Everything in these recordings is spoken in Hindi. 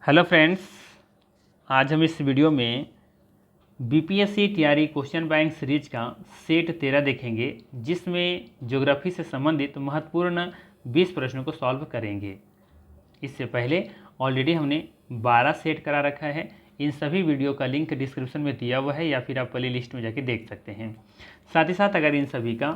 हेलो फ्रेंड्स, आज हम इस वीडियो में BPSC TRE question bank series का सेट 13 देखेंगे, जिसमें ज्योग्राफी से संबंधित महत्वपूर्ण 20 प्रश्नों को सॉल्व करेंगे। इससे पहले ऑलरेडी हमने 12 सेट करा रखा है। इन सभी वीडियो का लिंक डिस्क्रिप्शन में दिया हुआ है या फिर आप प्ले लिस्ट में जाके देख सकते हैं। साथ ही साथ अगर इन सभी का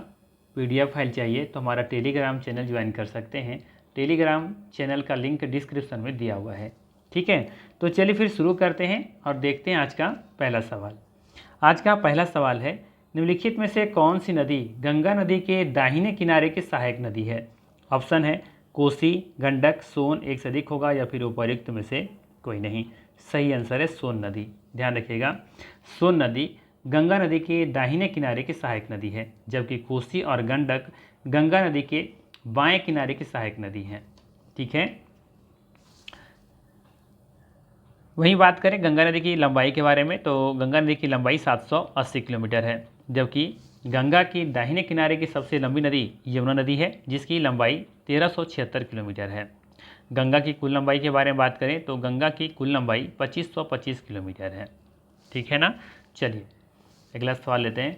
PDF फाइल चाहिए तो हमारा टेलीग्राम चैनल ज्वाइन कर सकते हैं। टेलीग्राम चैनल का लिंक डिस्क्रिप्शन में दिया हुआ है। ठीक है, तो चलिए फिर शुरू करते हैं और देखते हैं आज का पहला सवाल। आज का पहला सवाल है, निम्नलिखित में से कौन सी नदी गंगा नदी के दाहिने किनारे की सहायक नदी है? ऑप्शन है कोसी, गंडक, सोन, एक से अधिक होगा या फिर उपर्युक्त में से कोई नहीं। सही आंसर है सोन नदी। ध्यान रखिएगा, सोन नदी गंगा नदी के दाहिने किनारे की सहायक नदी है, जबकि कोसी और गंडक गंगा नदी के बाएं किनारे की सहायक नदी है। ठीक है, वहीं बात करें गंगा नदी की लंबाई के बारे में, तो गंगा नदी की लंबाई 780 किलोमीटर है, जबकि गंगा की दाहिने किनारे की सबसे लंबी नदी यमुना नदी है, जिसकी लंबाई 1376 किलोमीटर है। गंगा की कुल लंबाई के बारे में बात करें तो गंगा की कुल लंबाई 2525 किलोमीटर है। ठीक है ना। चलिए अगला सवाल लेते हैं।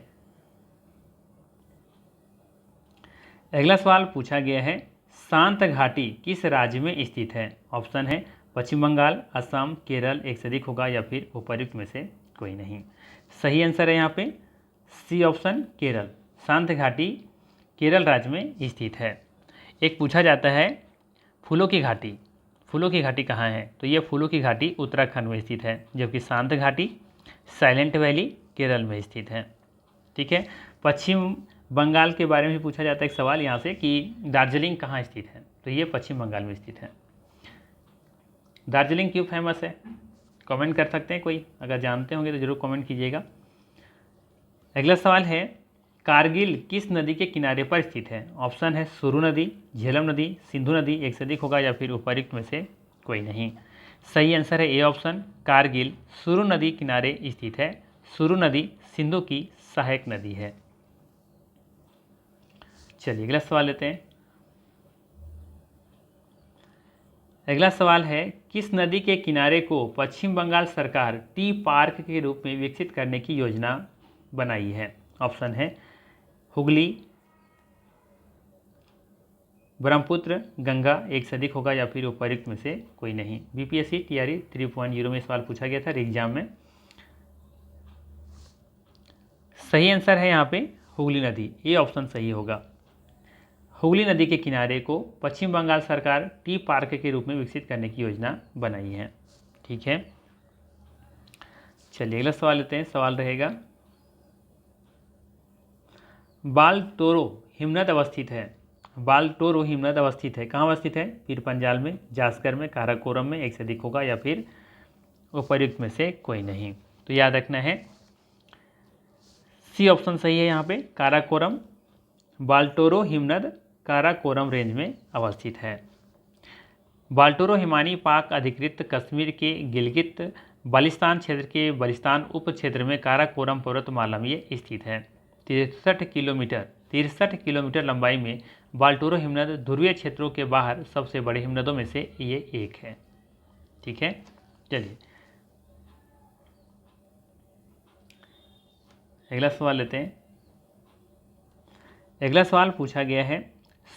अगला सवाल पूछा गया है, शांत घाटी किस राज्य में स्थित है? ऑप्शन है पश्चिम बंगाल, असम, केरल, एक से अधिक होगा या फिर उपर्युक्त में से कोई नहीं। सही आंसर है यहाँ पे सी ऑप्शन केरल। शांत घाटी केरल राज्य में स्थित है। एक पूछा जाता है फूलों की घाटी, फूलों की घाटी कहाँ है? तो ये फूलों की घाटी उत्तराखंड में स्थित है, जबकि शांत घाटी साइलेंट वैली केरल में स्थित है। ठीक है, पश्चिम बंगाल के बारे में पूछा जाता है एक सवाल यहाँ से कि दार्जिलिंग कहाँ स्थित है? तो ये पश्चिम बंगाल में स्थित है। दार्जिलिंग क्यों फेमस है? कमेंट कर सकते हैं, कोई अगर जानते होंगे तो जरूर कमेंट कीजिएगा। अगला सवाल है, कारगिल किस नदी के किनारे पर स्थित है? ऑप्शन है सुरु नदी, झेलम नदी, सिंधु नदी, एक से अधिक होगा या फिर उपर्युक्त में से कोई नहीं। सही आंसर है ए ऑप्शन, कारगिल सुरु नदी किनारे स्थित है। सुरु नदी सिंधु की सहायक नदी है। चलिए अगला सवाल लेते हैं। अगला सवाल है, किस नदी के किनारे को पश्चिम बंगाल सरकार टी पार्क के रूप में विकसित करने की योजना बनाई है? ऑप्शन है हुगली, ब्रह्मपुत्र, गंगा, एक से अधिक होगा या फिर उपर्युक्त में से कोई नहीं। बीपीएससी टीआरई 3.0 में सवाल पूछा गया था एग्जाम में। सही आंसर है यहाँ पे हुगली नदी, ये ऑप्शन सही होगा। हुगली नदी के किनारे को पश्चिम बंगाल सरकार टी पार्क के रूप में विकसित करने की योजना बनाई है। ठीक है, चलिए अगला सवाल लेते हैं। सवाल रहेगा, बालटोरो हिमनद अवस्थित है। बालटोरो हिमनद अवस्थित है, कहाँ अवस्थित है? पीर पंजाल में, जास्कर में, काराकोरम में, एक से अधिक होगा या फिर उपर्युक्त में से कोई नहीं। तो याद रखना है सी ऑप्शन सही है। यहाँ पे काराकोरम, बाल्टोरो हिमनद काराकोरम रेंज में अवस्थित है। बाल्टोरो हिमानी पाक अधिकृत कश्मीर के गिलगित बाल्टिस्तान क्षेत्र के बलिस्तान उप क्षेत्र में काराकोरम पर्वतमाला में ये स्थित है। 63 किलोमीटर लंबाई में बाल्टोरो हिमनद ध्रुवीय क्षेत्रों के बाहर सबसे बड़े हिमनदों में से ये एक है। ठीक है, चलिए अगला सवाल लेते हैं। अगला सवाल पूछा गया है,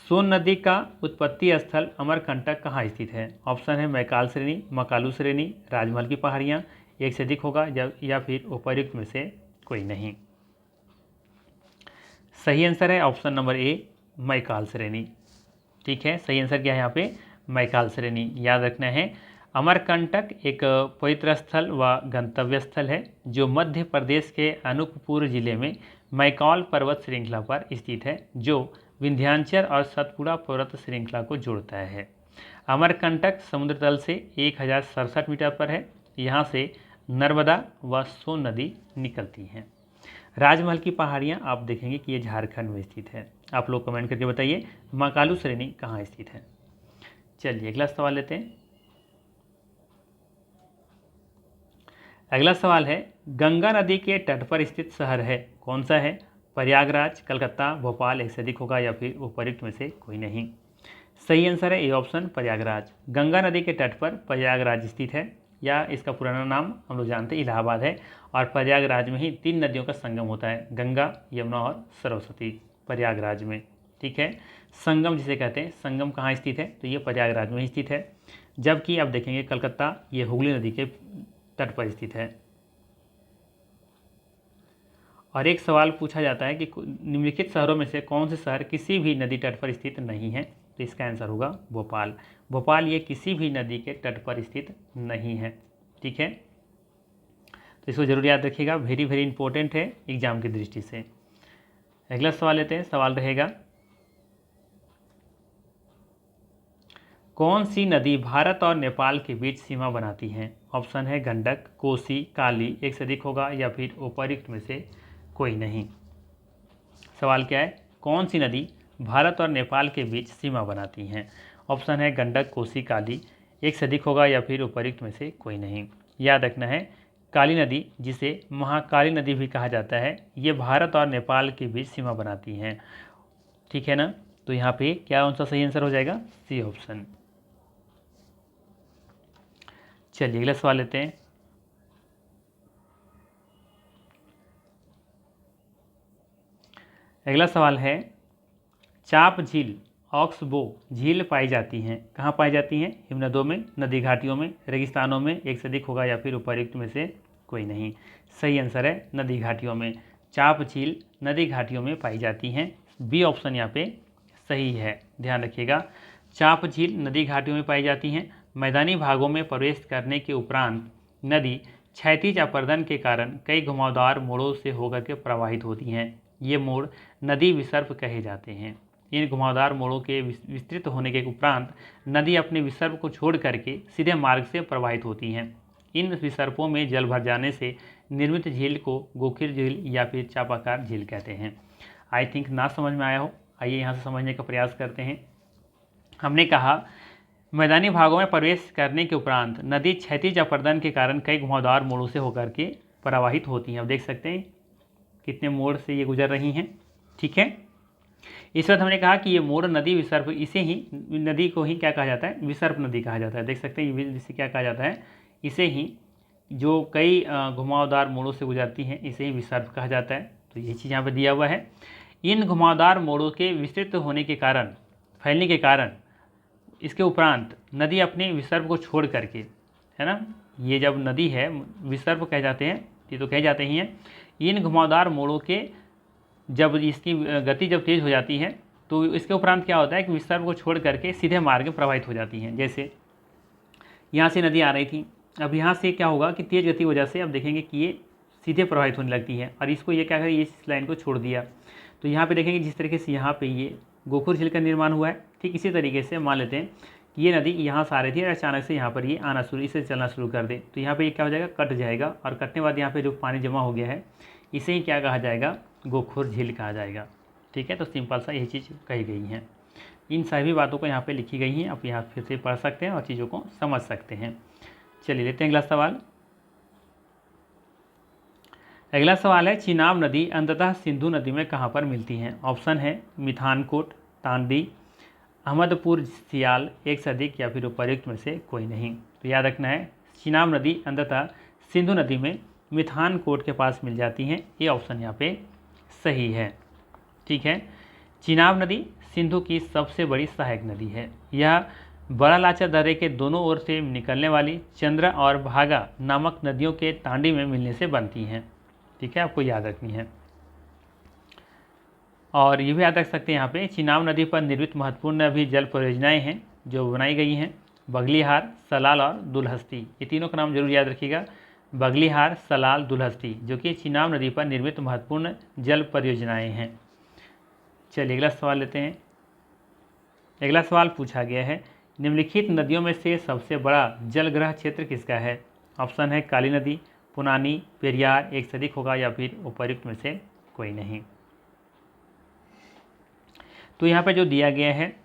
सोन नदी का उत्पत्ति स्थल अमरकंटक कहाँ स्थित है? ऑप्शन है मैकाल श्रेणी, मकालू श्रेणी, राजमहल की पहाड़ियाँ, एक से अधिक होगा या फिर उपर्युक्त में से कोई नहीं। सही आंसर है ऑप्शन नंबर ए, मैकाल श्रेणी। ठीक है, सही आंसर क्या है यहाँ पे? मैकाल श्रेणी। याद रखना है अमरकंटक एक पवित्र स्थल व गंतव्य स्थल है जो मध्य प्रदेश के अनूपपुर जिले में मैकॉल पर्वत श्रृंखला पर स्थित है, जो विंध्याचल और सतपुड़ा पर्वत श्रृंखला को जोड़ता है। अमरकंटक समुद्र तल से 1067 मीटर पर है। यहाँ से नर्मदा व सोन नदी निकलती हैं। राजमहल की पहाड़ियाँ आप देखेंगे कि ये झारखंड में स्थित है। आप लोग कमेंट करके बताइए मकालू श्रेणी कहाँ स्थित है। चलिए अगला सवाल लेते हैं। अगला सवाल है, गंगा नदी के तट पर स्थित शहर है, कौन सा है? प्रयागराज, कलकत्ता, भोपाल, एक से अधिक होगा या फिर उपर्युक्त में से कोई नहीं। सही आंसर है ए ऑप्शन प्रयागराज। गंगा नदी के तट पर प्रयागराज स्थित है, या इसका पुराना नाम हम लोग जानते हैं इलाहाबाद है। और प्रयागराज में ही 3 नदियों का संगम होता है, गंगा, यमुना और सरस्वती, प्रयागराज में। ठीक है, संगम जिसे कहते हैं, संगम कहाँ स्थित है, तो ये प्रयागराज में ही स्थित है। जबकि आप देखेंगे कलकत्ता ये हुगली नदी के तट पर स्थित है। और एक सवाल पूछा जाता है कि निम्नलिखित शहरों में से कौन से शहर किसी भी नदी तट पर स्थित नहीं है, तो इसका आंसर होगा भोपाल। भोपाल ये किसी भी नदी के तट पर स्थित नहीं है। ठीक है, तो इसको जरूर याद रखिएगा, वेरी वेरी इंपॉर्टेंट है एग्जाम की दृष्टि से। अगला सवाल लेते हैं। सवाल रहेगा, कौन सी नदी भारत और नेपाल के बीच सीमा बनाती है? ऑप्शन है गंडक, कोसी, काली, एक से अधिक होगा, या फिर उपयुक्त में से कोई नहीं। सवाल क्या है, कौन सी नदी भारत और नेपाल के बीच सीमा बनाती हैं? ऑप्शन है गंडक, कोसी, काली, एक से अधिक होगा, या फिर उपयुक्त में से कोई नहीं। याद रखना है, काली नदी जिसे महाकाली नदी भी कहा जाता है, ये भारत और नेपाल के बीच सीमा बनाती हैं। ठीक है ना, तो यहाँ पे क्या उनका सही आंसर हो जाएगा? C option. चलिए अगला सवाल लेते हैं। अगला सवाल है, चाप झील, ऑक्सबो झील पाई जाती हैं, कहाँ पाई जाती हैं? हिमनदों में, नदी घाटियों में, रेगिस्तानों में, एक से अधिक होगा, या फिर उपयुक्त में से कोई नहीं। सही आंसर है नदी घाटियों में। चाप झील नदी घाटियों में पाई जाती हैं। बी ऑप्शन यहाँ पे सही है, ध्यान रखिएगा। चाप झील नदी घाटियों में पाई जाती हैं। मैदानी भागों में प्रवेश करने के उपरांत नदी क्षैतिज अपर्दन के कारण कई घुमावदार मोड़ों से होकर के प्रवाहित होती हैं। ये मोड़ नदी विसर्प कहे जाते हैं। इन घुमावदार मोड़ों के विस्तृत होने के उपरांत नदी अपने विसर्प को छोड़ करके सीधे मार्ग से प्रवाहित होती हैं। इन विसर्पों में जल भर जाने से निर्मित झील को गोखिर झील या फिर चापाकार झील कहते हैं। आई थिंक ना समझ में आया हो, आइए यहाँ से समझने का प्रयास करते हैं। हमने कहा मैदानी भागों में प्रवेश करने के उपरांत नदी क्षैतिज अपर्दन के कारण कई घुमावदार मोड़ों से होकर के प्रवाहित होती हैं। अब देख सकते हैं कितने मोड़ से ये गुजर रही हैं। ठीक है, इस वक्त हमने कहा कि ये मोड़ नदी विसर्प, इसे ही नदी को ही क्या कहा जाता है? विसर्प नदी कहा जाता है। देख सकते हैं इसे क्या कहा जाता है? इसे ही जो कई घुमावदार मोड़ों से गुजरती हैं, इसे ही विसर्प कहा जाता है। तो ये चीज़ यहाँ पर दिया हुआ है। इन घुमावदार मोड़ों के विस्तृत होने के कारण, फैलने के कारण, इसके उपरांत नदी अपने विसर्प को छोड़ करके, है ना, ये जब नदी है विसर्प कह जाते हैं, ये तो कहे जाते ही हैं। इन घुमावदार मोड़ों के जब इसकी गति जब तेज़ हो जाती है तो इसके उपरांत क्या होता है कि विसर्प को छोड़ करके सीधे मार्ग में प्रवाहित हो जाती हैं। जैसे यहाँ से नदी आ रही थी, अब यहाँ से क्या होगा कि तेज़ गति वजह से अब देखेंगे कि ये सीधे प्रवाहित होने लगती है, और इसको ये क्या करें, इस लाइन को छोड़ दिया। तो यहाँ पे देखेंगे जिस तरीके से यहाँ पे ये गोखुर झील का निर्माण हुआ है, ठीक इसी तरीके से मान लेते हैं कि ये नदी यहाँ से आ रही थी और अचानक से यहाँ पर ये आना शुरू, इसे चलना शुरू कर दे, तो यहाँ पे ये क्या हो जाएगा, कट जाएगा, और कटने बाद यहाँ पे जो पानी जमा हो गया है इसे ही क्या कहा जाएगा, गोखुर झील कहा जाएगा। ठीक है, तो सिंपल सा यही चीज़ कही गई है। इन सभी बातों को यहाँ पे लिखी गई हैं, आप यहाँ फिर से पढ़ सकते हैं और चीज़ों को समझ सकते हैं। चलिए लेते हैं अगला सवाल। अगला सवाल है, चिनाब नदी अंततः सिंधु नदी में कहाँ पर मिलती हैं? ऑप्शन है मिठानकोट, तांडी, अहमदपुर, सियाल, एक से अधिक, या फिर उपयुक्त में से कोई नहीं। तो याद रखना है, चिनाब नदी अंततः सिंधु नदी में मिठानकोट के पास मिल जाती हैं। ये ऑप्शन यहाँ पे सही है। ठीक है, चिनाब नदी सिंधु की सबसे बड़ी सहायक नदी है। यह बड़ा लाचा दर्रे के दोनों ओर से निकलने वाली चंद्रा और भागा नामक नदियों के तांडी में मिलने से बनती हैं। ठीक है, आपको याद रखनी है। और ये भी याद रख सकते हैं यहाँ पे, चिनाब नदी पर निर्मित महत्वपूर्ण अभी जल परियोजनाएँ हैं जो बनाई गई हैं, बगलीहार, सलाल और दुलहस्ती। ये तीनों का नाम जरूर याद रखिएगा, बगलीहार, सलाल, दुलहस्ती, जो कि चिनाब नदी पर निर्मित महत्वपूर्ण जल परियोजनाएँ हैं। चलिए अगला सवाल लेते हैं। अगला सवाल पूछा गया है, निम्नलिखित नदियों में से सबसे बड़ा जलग्रह क्षेत्र किसका है? ऑप्शन है काली नदी, पुनानी, पेरियार, एक से अधिक होगा, या फिर उपयुक्त में से कोई नहीं। तो यहाँ पे जो दिया गया है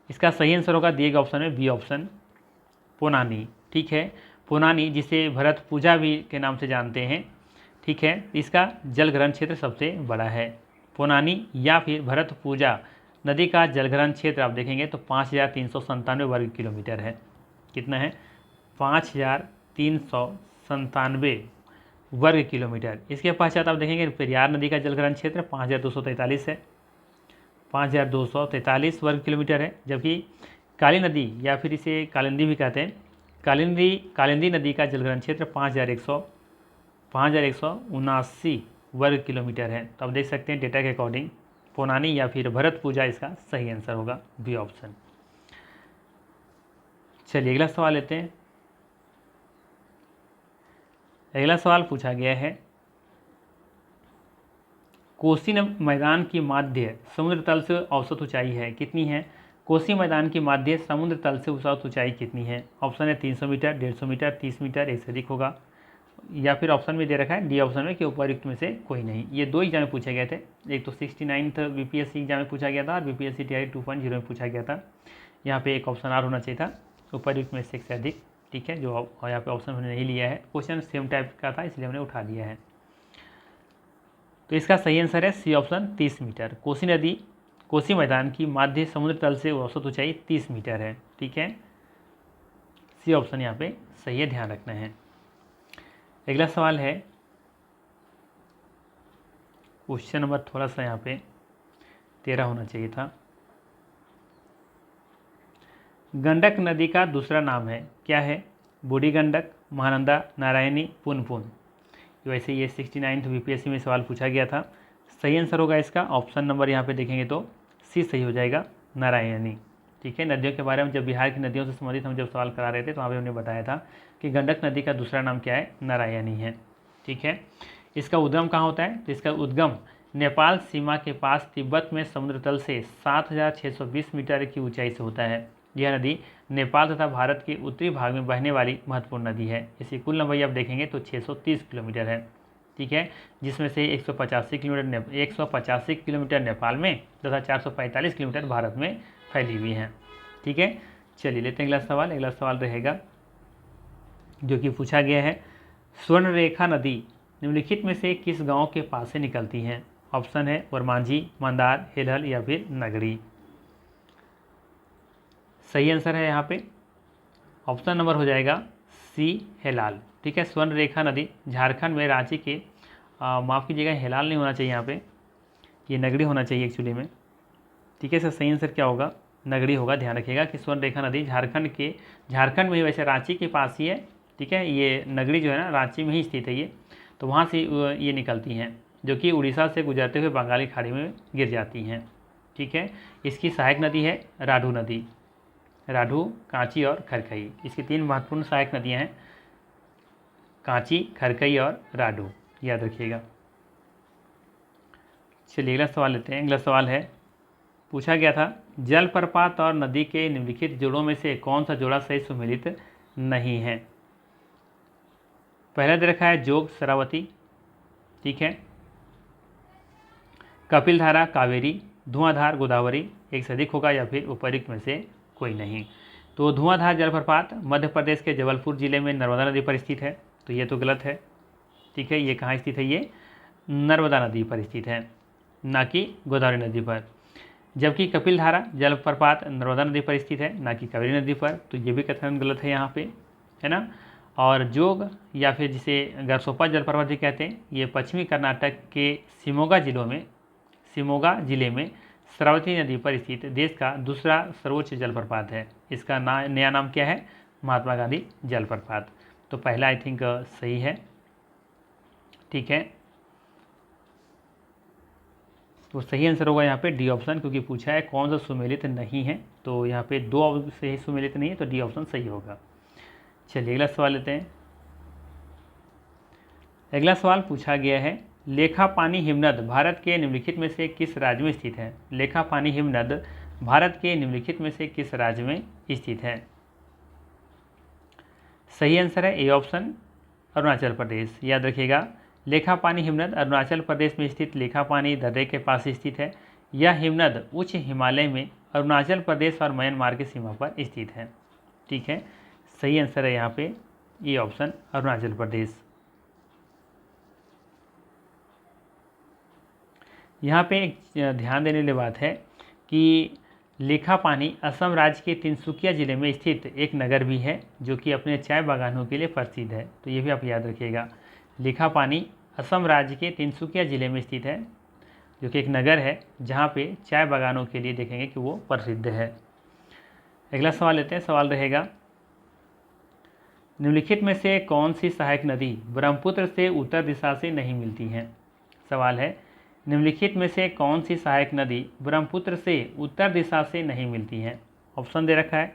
इसका सही आंसर होगा, दिए गए ऑप्शन में बी ऑप्शन, पुनानी। ठीक है, पुनानी जिसे भरत पूजा भी के नाम से जानते हैं। ठीक है, इसका जलग्रहण क्षेत्र सबसे बड़ा है। पुनानी या फिर भरत पूजा नदी का जलग्रहण क्षेत्र आप देखेंगे तो 5397 वर्ग किलोमीटर है। कितना है? 5397 वर्ग किलोमीटर। इसके पश्चात आप देखेंगे पेरियार नदी का जलग्रहण क्षेत्र 5243 है, 5243 वर्ग किलोमीटर है। जबकि काली नदी या फिर इसे कालिंदी भी कहते हैं, कालिंदी नदी का जलग्रहण क्षेत्र 5179 वर्ग किलोमीटर है। तो आप देख सकते हैं डेटा के अकॉर्डिंग पोनानी या फिर भरत पूजा इसका सही आंसर होगा, बी ऑप्शन। चलिए अगला सवाल लेते हैं। अगला सवाल पूछा गया है, कोसी मैदान की माध्य समुद्र तल से औसत ऊंचाई है, कितनी है? कोसी मैदान की माध्य समुद्र तल से औसत ऊंचाई कितनी है? ऑप्शन है 300 मीटर, 150 मीटर, 30 मीटर, एक से अधिक होगा। या फिर ऑप्शन में दे रखा है डी ऑप्शन में कि उपयुक्त में से कोई नहीं। ये दो एग्जाम में पूछे गए थे, एक तो 69th बीपीएससी एग्जाम में पूछा गया था और बीपीएससी टीआरई 2.0 में पूछा गया था। यहाँ पे एक ऑप्शन आर होना चाहिए था, उपयुक्त में से एक से अधिक। ठीक है, जो यहाँ पे ऑप्शन हमने नहीं लिया है, क्वेश्चन सेम टाइप का था इसलिए हमने उठा लिया है। तो इसका सही आंसर है सी ऑप्शन 30 मीटर। कोसी मैदान की माध्य समुद्र तल से औसत ऊंचाई 30 मीटर है। ठीक है, सी ऑप्शन यहाँ पे सही है, ध्यान रखना है। अगला सवाल है, क्वेश्चन नंबर थोड़ा सा यहाँ पे 13 होना चाहिए था। गंडक नदी का दूसरा नाम है, क्या है? बूढ़ी गंडक, महानंदा, नारायणी, पुनपुन। वैसे ये 69th बीपीएससी में सवाल पूछा गया था। सही आंसर होगा इसका ऑप्शन नंबर यहाँ पे देखेंगे तो सी सही हो जाएगा, नारायणी। ठीक है, नदियों के बारे में जब बिहार की नदियों से संबंधित हम जब सवाल करा रहे थे तो वहाँ पे हमने बताया था कि गंडक नदी का दूसरा नाम क्या है? नारायणी है। ठीक है, इसका उद्गम कहाँ होता है? तो इसका उद्गम नेपाल सीमा के पास तिब्बत में समुद्र तल से 7620 मीटर की ऊंचाई से होता है। यह नदी नेपाल तथा भारत के उत्तरी भाग में बहने वाली महत्वपूर्ण नदी है। इसकी कुल लंबाई आप देखेंगे तो 630 किलोमीटर है। ठीक है, जिसमें से 185 किलोमीटर नेपाल में तथा 445 किलोमीटर भारत में फैली हुई है। ठीक है, चलिए लेते हैं अगला सवाल। अगला सवाल रहेगा जो कि पूछा गया है, स्वर्णरेखा नदी निम्नलिखित में से किस गांव के पास से निकलती है? ऑप्शन है वरमांझी, मंदार, हेलहल या फिर नगरी। सही आंसर है यहाँ पे ऑप्शन नंबर हो जाएगा सी, हेलाल। ठीक है, स्वर्णरेखा नदी झारखंड में रांची के माफ़ कीजिएगा, हेलाल नहीं होना चाहिए यहाँ पे, ये नगरी होना चाहिए एक्चुअली में। ठीक है, सर सही आंसर क्या होगा? नगरी होगा। ध्यान रखिएगा कि स्वर्णरेखा नदी झारखंड में ही, वैसे रांची के पास ही है। ठीक है, ये नगरी जो है ना रांची में ही स्थित है ये, तो वहाँ से ये निकलती हैं जो कि उड़ीसा से गुजरते हुए बंगाली खाड़ी में गिर जाती हैं। ठीक है, इसकी सहायक नदी है राढ़ू नदी, राढ़ू, कांची और खरकई। इसकी 3 महत्वपूर्ण सहायक नदियां हैं, कांची, खरकई और राढ़ू, याद रखिएगा। चलिए अगला सवाल लेते हैं। अगला सवाल है, पूछा गया था जलप्रपात और नदी के निम्नलिखित जोड़ों में से कौन सा जोड़ा सही सुमेलित नहीं है? पहला दे रखा है जोग शरावती। ठीक है, कपिलधारा कावेरी, धुआंधार गोदावरी, एक से अधिक होगा या फिर उपयुक्त में से कोई नहीं। तो धुआंधार जलप्रपात मध्य प्रदेश के जबलपुर जिले में नर्मदा नदी पर स्थित है, तो ये तो गलत है। ठीक है, ये कहाँ स्थित है? ये नर्मदा नदी पर स्थित है, ना कि गोदावरी नदी पर। जबकि कपिलधारा जलप्रपात नर्मदा नदी पर स्थित है, ना कि कावेरी नदी पर, तो ये भी कथन गलत है यहाँ पे, है ना। और जोग या फिर जिसे गरसोपा जलप्रपात भी कहते हैं, ये पश्चिमी कर्नाटक के शिमोगा जिले में शरावती नदी पर स्थित देश का दूसरा सर्वोच्च जलप्रपात है। इसका नया नाम क्या है? महात्मा गांधी जलप्रपात। तो पहला आई थिंक सही है। ठीक है, तो सही आंसर होगा यहाँ पे डी ऑप्शन, क्योंकि पूछा है कौन सा सुमेलित नहीं है, तो यहाँ पे 2 से ही सुमेलित नहीं है, तो डी ऑप्शन सही होगा। चलिए अगला सवाल लेते हैं। अगला सवाल पूछा गया है, लेखापानी हिमनद भारत के निम्नलिखित में से किस राज्य में स्थित है? लेखापानी हिमनद भारत के निम्नलिखित में से किस राज्य में स्थित है? सही आंसर है ए ऑप्शन, अरुणाचल प्रदेश। याद रखिएगा, लेखापानी हिमनद अरुणाचल प्रदेश में स्थित लेखापानी दर्रे के पास स्थित है। यह हिमनद उच्च हिमालय में अरुणाचल प्रदेश और म्यांमार की सीमा पर स्थित है। ठीक है, सही आंसर है यहाँ पे ए ऑप्शन, अरुणाचल प्रदेश। यहाँ पे एक ध्यान देने वाली बात है कि लिखापानी असम राज्य के तिनसुकिया जिले में स्थित एक नगर भी है जो कि अपने चाय बागानों के लिए प्रसिद्ध है। तो ये भी आप याद रखिएगा। लिखापानी असम राज्य के तिनसुकिया जिले में स्थित है जो कि एक नगर है जहाँ पे चाय बागानों के लिए देखेंगे कि वो प्रसिद्ध है। अगला सवाल लेते हैं। सवाल रहेगा, निम्नलिखित में से कौन सी सहायक नदी ब्रह्मपुत्र से उत्तर दिशा से नहीं मिलती है। सवाल है, निम्नलिखित में से कौन सी सहायक नदी ब्रह्मपुत्र से उत्तर दिशा से नहीं मिलती है। ऑप्शन दे रखा है,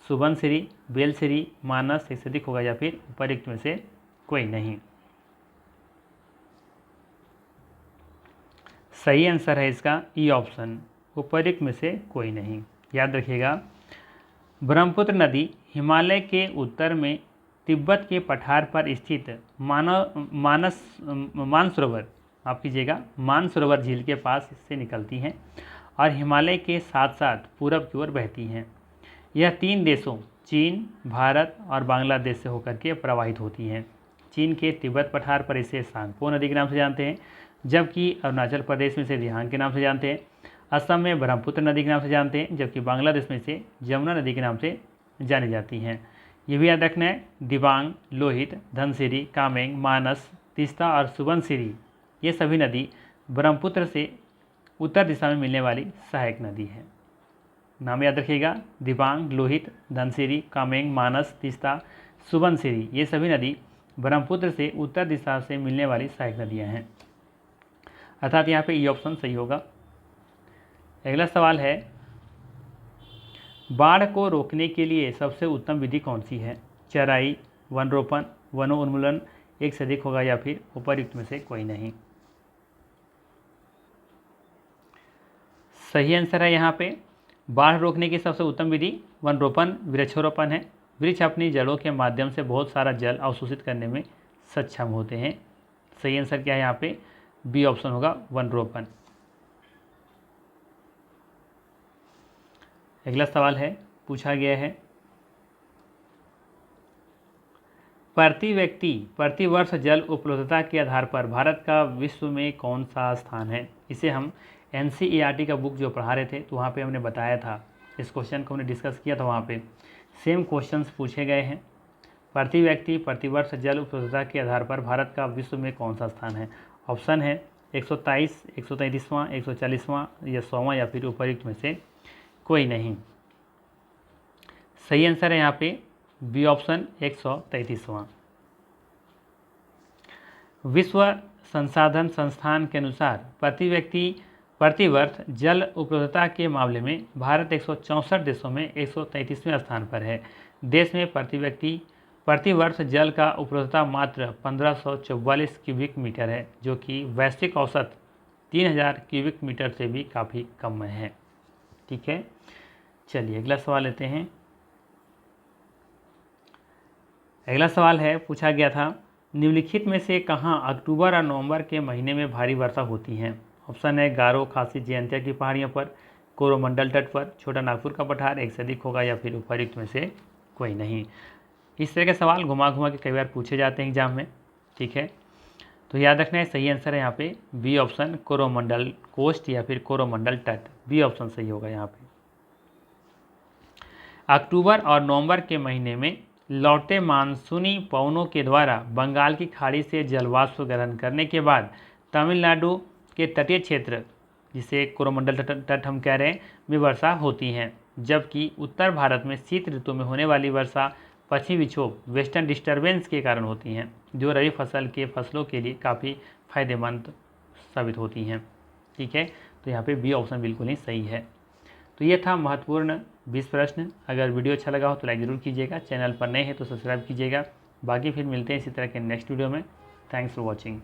सुबनसिरी, बेलसिरी, मानस, एक से अधिक होगा या फिर उपर्युक्त में से कोई नहीं। सही आंसर है इसका ई ऑप्शन, उपर्युक्त में से कोई नहीं। याद रखिएगा, ब्रह्मपुत्र नदी हिमालय के उत्तर में तिब्बत के पठार पर स्थित मानसरोवर आप कीजिएगा मानसरोवर झील के पास से निकलती हैं और हिमालय के साथ साथ पूरब की ओर बहती हैं। यह 3 देशों चीन, भारत और बांग्लादेश से होकर के प्रवाहित होती हैं। चीन के तिब्बत पठार पर इसे सांगपो नदी के नाम से जानते हैं, जबकि अरुणाचल प्रदेश में इसे दिहांग के नाम से जानते हैं। असम में ब्रह्मपुत्र नदी के नाम से जानते हैं, जबकि बांग्लादेश में इसे जमुना नदी के नाम से जानी जाती हैं। ये भी याद रखना है, दिबांग, लोहित, धनसिरी, कामेंग, मानस, तीस्ता और सुबनसिरी ये सभी नदी ब्रह्मपुत्र से उत्तर दिशा में मिलने वाली सहायक नदी है। नाम याद रखिएगा, दिबांग, लोहित, धनसिरी, कामेंग, मानस, तीस्ता, सुबनसिरी ये सभी नदी ब्रह्मपुत्र से उत्तर दिशा से मिलने वाली सहायक नदियाँ हैं, अर्थात यहाँ पे ई ऑप्शन सही होगा। अगला सवाल है, बाढ़ को रोकने के लिए सबसे उत्तम विधि कौन सी है। चराई, वन रोपण, वनोन्मूलन, एक से अधिक होगा या फिर उपर्युक्त में से कोई नहीं। सही आंसर है यहाँ पे, बाढ़ रोकने की सबसे उत्तम विधि वन रोपण, वृक्षारोपण है। वृक्ष अपनी जड़ों के माध्यम से बहुत सारा जल अवशोषित करने में सक्षम होते हैं। सही आंसर क्या है यहाँ पे, बी ऑप्शन होगा, वन रोपण। अगला सवाल है, पूछा गया है, प्रति व्यक्ति प्रति वर्ष जल उपलब्धता के आधार पर भारत का विश्व में कौन सा स्थान है। इसे हम NCERT का बुक जो पढ़ा रहे थे तो वहाँ पे हमने बताया था, इस क्वेश्चन को हमने डिस्कस किया था, वहाँ पे सेम क्वेश्चंस पूछे गए हैं। प्रति व्यक्ति प्रति वर्ष जल उपलब्धता के आधार पर भारत का विश्व में कौन सा स्थान है। ऑप्शन है 123, 133वां, 140वां या 100वां या फिर उपर्युक्त में से कोई नहीं। सही आंसर है यहाँ पे बी ऑप्शन, 133वां। विश्व संसाधन संस्थान के अनुसार प्रति व्यक्ति प्रति वर्ष जल उपलब्धता के मामले में भारत 164 देशों में 133वें स्थान पर है। देश में प्रति व्यक्ति प्रति वर्ष जल का उपलब्धता मात्र 1544 क्यूबिक मीटर है, जो कि वैश्विक औसत 3000 क्यूबिक मीटर से भी काफ़ी कम है। ठीक है, चलिए अगला सवाल लेते हैं। अगला सवाल है, पूछा गया था, निम्नलिखित में से कहाँ अक्टूबर और नवंबर के महीने में भारी वर्षा होती है। ऑप्शन है गारो, खासी, जयंतिया की पहाड़ियों पर, कोरोमंडल तट पर, छोटा नागपुर का पठार, एक से अधिक होगा या फिर उपर्युक्त में से कोई नहीं। इस तरह के सवाल घुमा घुमा के कई बार पूछे जाते हैं एग्जाम में। ठीक है, तो याद रखना है, सही आंसर है यहाँ पे बी ऑप्शन, कोरोमंडल कोस्ट या फिर कोरोमंडल तट, बी ऑप्शन सही होगा यहाँ पे। अक्टूबर और नवंबर के महीने में लौटे मानसूनी पवनों के द्वारा बंगाल की खाड़ी से जलवाष्प ग्रहण करने के बाद तमिलनाडु के तटीय क्षेत्र, जिसे कोरोमंडल तट हम कह रहे हैं, में वर्षा होती हैं, जबकि उत्तर भारत में शीत ऋतु में होने वाली वर्षा पश्चिमी विक्षोभ वेस्टर्न डिस्टर्बेंस के कारण होती हैं, जो रबी फसलों के लिए काफ़ी फायदेमंद साबित होती हैं। ठीक है, तो यहाँ पे बी ऑप्शन बिल्कुल ही सही है। तो ये था महत्वपूर्ण 20 प्रश्न। अगर वीडियो अच्छा लगा हो तो लाइक ज़रूर कीजिएगा, चैनल पर नए हैं तो सब्सक्राइब कीजिएगा। बाकी फिर मिलते हैं इसी तरह के नेक्स्ट वीडियो में। Thanks for watching.